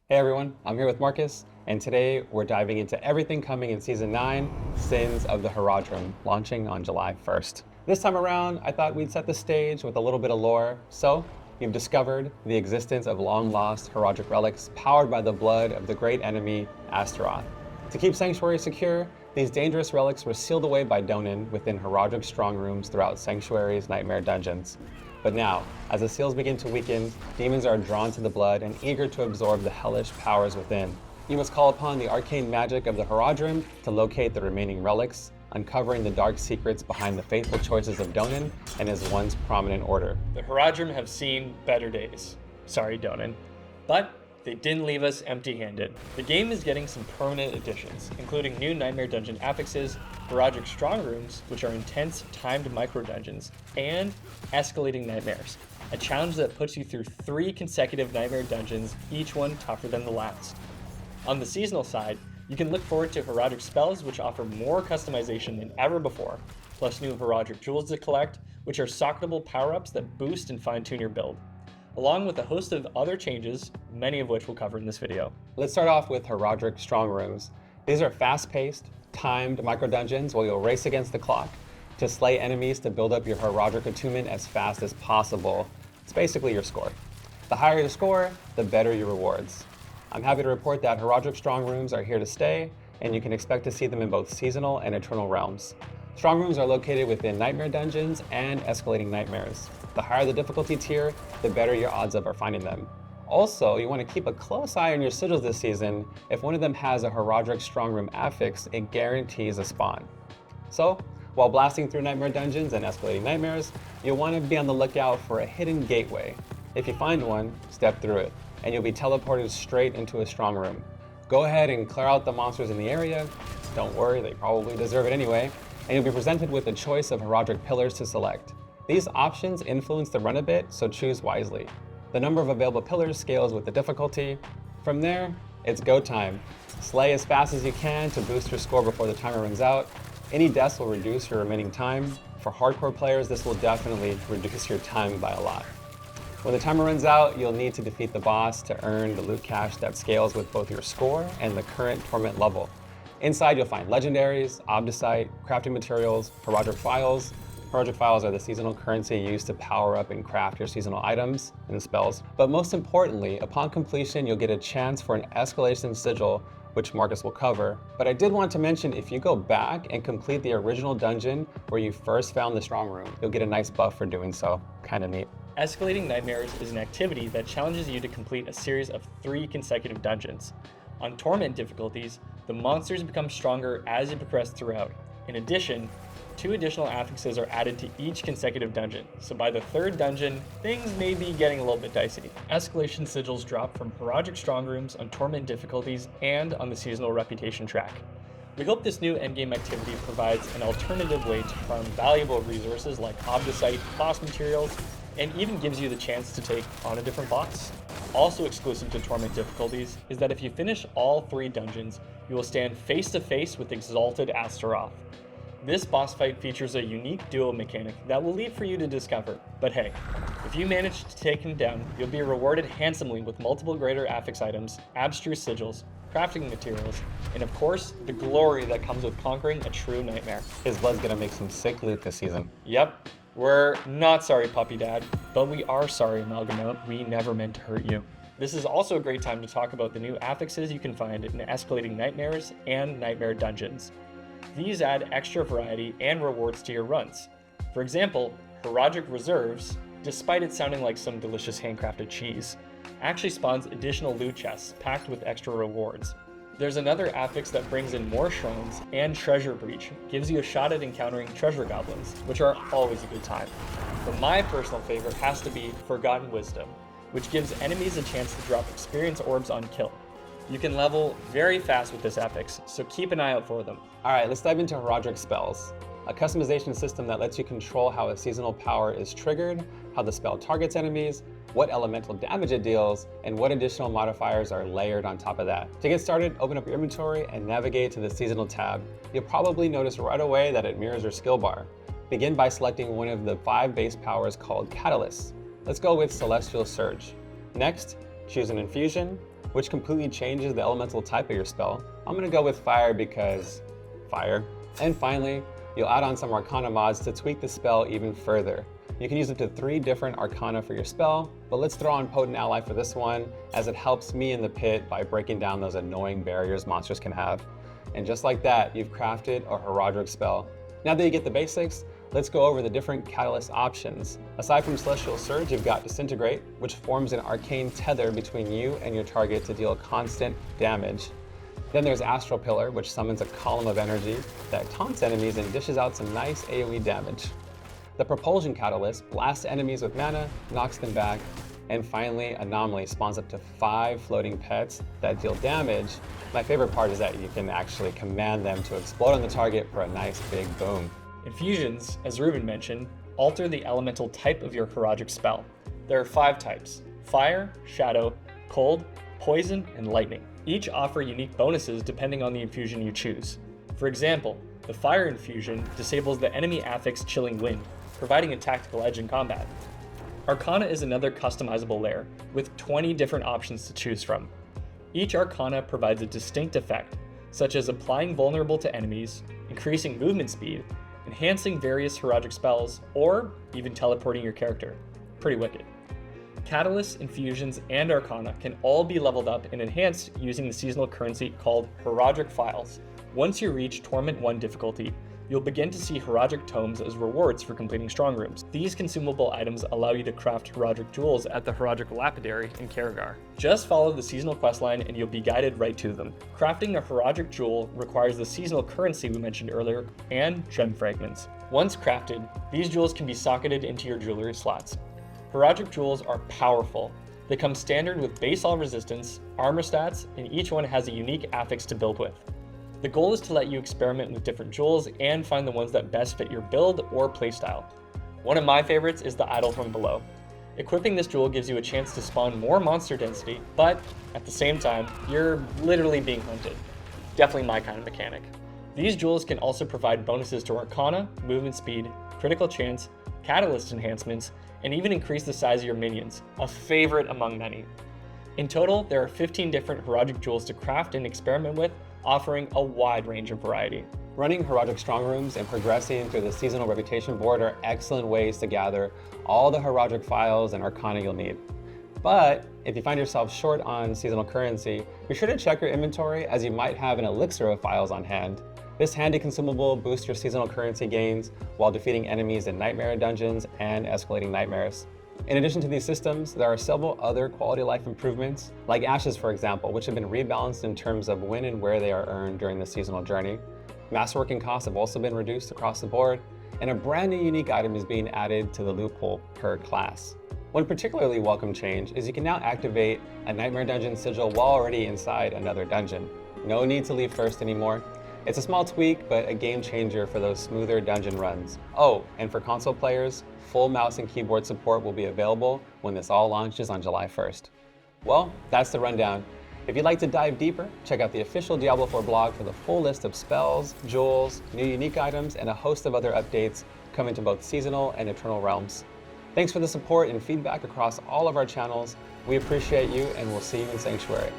Hey everyone, I'm here with Marcus, and today we're diving into everything coming in Season 9, Sins of the Horadrim, launching on July 1st. This time around, I thought we'd set the stage with a little bit of lore. So, you've discovered the existence of long-lost Horadric relics powered by the blood of the great enemy, Astaroth. To keep Sanctuary secure, these dangerous relics were sealed away by Donan within Horadric strong rooms throughout Sanctuary's nightmare dungeons. But now, as the seals begin to weaken, demons are drawn to the blood and eager to absorb the hellish powers within. You must call upon the arcane magic of the Horadrim to locate the remaining relics, uncovering the dark secrets behind the faithful choices of Donan and his once prominent order. The Horadrim have seen better days. Sorry, Donan. But they didn't leave us empty-handed. The game is getting some permanent additions, including new Nightmare Dungeon affixes, Horadric strong rooms, which are intense, timed micro-dungeons, and Escalating Nightmares, a challenge that puts you through 3 consecutive Nightmare Dungeons, each one tougher than the last. On the seasonal side, you can look forward to Horadric spells, which offer more customization than ever before, plus new Horadric jewels to collect, which are socketable power-ups that boost and fine-tune your build, along with a host of other changes, many of which we'll cover in this video. Let's start off with Horadric strong rooms. These are fast-paced, timed micro-dungeons where you'll race against the clock to slay enemies to build up your Horadric attunement as fast as possible. It's basically your score. The higher your score, the better your rewards. I'm happy to report that Horadric strong rooms are here to stay, and you can expect to see them in both seasonal and eternal realms. Strong rooms are located within Nightmare Dungeons and Escalating Nightmares. The higher the difficulty tier, the better your odds of finding them. Also, you want to keep a close eye on your sigils this season. If one of them has a Horadric strong room affix, it guarantees a spawn. So, while blasting through Nightmare Dungeons and Escalating Nightmares, you'll want to be on the lookout for a hidden gateway. If you find one, step through it, and you'll be teleported straight into a strong room. Go ahead and clear out the monsters in the area. Don't worry, they probably deserve it anyway. And you'll be presented with a choice of Horadric pillars to select. These options influence the run a bit, so choose wisely. The number of available pillars scales with the difficulty. From there, it's go time. Slay as fast as you can to boost your score before the timer runs out. Any deaths will reduce your remaining time. For hardcore players, this will definitely reduce your time by a lot. When the timer runs out, you'll need to defeat the boss to earn the loot cache that scales with both your score and the current torment level. Inside, you'll find legendaries, obdicite, crafting materials, Horadric files. Horadric files are the seasonal currency used to power up and craft your seasonal items and spells. But most importantly, upon completion, you'll get a chance for an escalation sigil, which Marcus will cover. But I did want to mention, if you go back and complete the original dungeon where you first found the strong room, you'll get a nice buff for doing so. Kinda neat. Escalating Nightmares is an activity that challenges you to complete a series of 3 consecutive dungeons. On Torment difficulties, the monsters become stronger as you progress throughout. In addition, 2 additional affixes are added to each consecutive dungeon, so by the 3rd dungeon, things may be getting a little bit dicey. Escalation sigils drop from Horadric strong rooms on Torment difficulties and on the seasonal reputation track. We hope this new endgame activity provides an alternative way to farm valuable resources like obdicite, boss materials, and even gives you the chance to take on a different boss. Also exclusive to Torment difficulties is that if you finish all 3 dungeons, you will stand face to face with Exalted Astaroth. This boss fight features a unique duo mechanic that we'll leave for you to discover. But hey, if you manage to take him down, you'll be rewarded handsomely with multiple greater affix items, abstruse sigils, crafting materials, and of course, the glory that comes with conquering a true nightmare. His blood's gonna make some sick loot this season. Yep, we're not sorry, Puppy Dad, but we are sorry, Amalgamount. We never meant to hurt you. This is also a great time to talk about the new affixes you can find in Escalating Nightmares and Nightmare Dungeons. These add extra variety and rewards to your runs. For example, Horadric Reserves, despite it sounding like some delicious handcrafted cheese, actually spawns additional loot chests packed with extra rewards. There's another affix that brings in more shrines, and Treasure Breach gives you a shot at encountering treasure goblins, which are always a good time. But my personal favorite has to be Forgotten Wisdom, which gives enemies a chance to drop experience orbs on kill. You can level very fast with this affix, so keep an eye out for them. Alright, let's dive into Horadric spells. A customization system that lets you control how a seasonal power is triggered, how the spell targets enemies, what elemental damage it deals, and what additional modifiers are layered on top of that. To get started, open up your inventory and navigate to the seasonal tab. You'll probably notice right away that it mirrors your skill bar. Begin by selecting one of the 5 base powers called catalysts. Let's go with Celestial Surge. Next, choose an infusion. which completely changes the elemental type of your spell. I'm gonna go with fire because fire. And finally, you'll add on some Arcana mods to tweak the spell even further. You can use up to 3 different Arcana for your spell, but let's throw on Potent Ally for this one, as it helps me in the pit by breaking down those annoying barriers monsters can have. And just like that, you've crafted a Horadric spell. Now that you get the basics, let's go over the different catalyst options. Aside from Celestial Surge, you've got Disintegrate, which forms an arcane tether between you and your target to deal constant damage. Then there's Astral Pillar, which summons a column of energy that taunts enemies and dishes out some nice AoE damage. The Propulsion Catalyst blasts enemies with mana, knocks them back, and finally, Anomaly spawns up to 5 floating pets that deal damage. My favorite part is that you can actually command them to explode on the target for a nice big boom. Infusions, as Ruben mentioned, alter the elemental type of your Horadric spell. There are 5 types: fire, shadow, cold, poison, and lightning. Each offer unique bonuses depending on the infusion you choose. For example, the fire infusion disables the enemy affix Chilling Wind, providing a tactical edge in combat. Arcana is another customizable layer, with 20 different options to choose from. Each Arcana provides a distinct effect, such as applying vulnerable to enemies, increasing movement speed, enhancing various Horadric spells, or even teleporting your character. Pretty wicked. Catalysts, infusions, and Arcana can all be leveled up and enhanced using the seasonal currency called Horadric Files. Once you reach Torment 1 difficulty, you'll begin to see Horadric tomes as rewards for completing strong rooms. These consumable items allow you to craft Horadric jewels at the Horadric Lapidary in Karagar. Just follow the seasonal questline and you'll be guided right to them. Crafting a Horadric jewel requires the seasonal currency we mentioned earlier and gem fragments. Once crafted, these jewels can be socketed into your jewelry slots. Horadric jewels are powerful. They come standard with base all resistance, armor stats, and each one has a unique affix to build with. The goal is to let you experiment with different jewels and find the ones that best fit your build or playstyle. One of my favorites is the Idol from Below. Equipping this jewel gives you a chance to spawn more monster density, but at the same time, you're literally being hunted. Definitely my kind of mechanic. These jewels can also provide bonuses to Arcana, movement speed, critical chance, catalyst enhancements, and even increase the size of your minions, a favorite among many. In total, there are 15 different Horadric jewels to craft and experiment with, offering a wide range of variety. Running Horadric strong rooms and progressing through the seasonal reputation board are excellent ways to gather all the Horadric files and Arcana you'll need. But if you find yourself short on seasonal currency, be sure to check your inventory, as you might have an elixir of files on hand. This handy consumable boosts your seasonal currency gains while defeating enemies in nightmare dungeons and escalating nightmares. In addition to these systems, there are several other quality of life improvements, like ashes for example, which have been rebalanced in terms of when and where they are earned during the seasonal journey. Masterworking costs have also been reduced across the board, and a brand new unique item is being added to the loophole per class. One particularly welcome change is you can now activate a Nightmare Dungeon sigil while already inside another dungeon. No need to leave first anymore. It's a small tweak, but a game changer for those smoother dungeon runs. Oh, and for console players, full mouse and keyboard support will be available when this all launches on July 1st. Well, that's the rundown. If you'd like to dive deeper, check out the official Diablo IV blog for the full list of spells, jewels, new unique items, and a host of other updates coming to both seasonal and eternal realms. Thanks for the support and feedback across all of our channels. We appreciate you, and we'll see you in Sanctuary.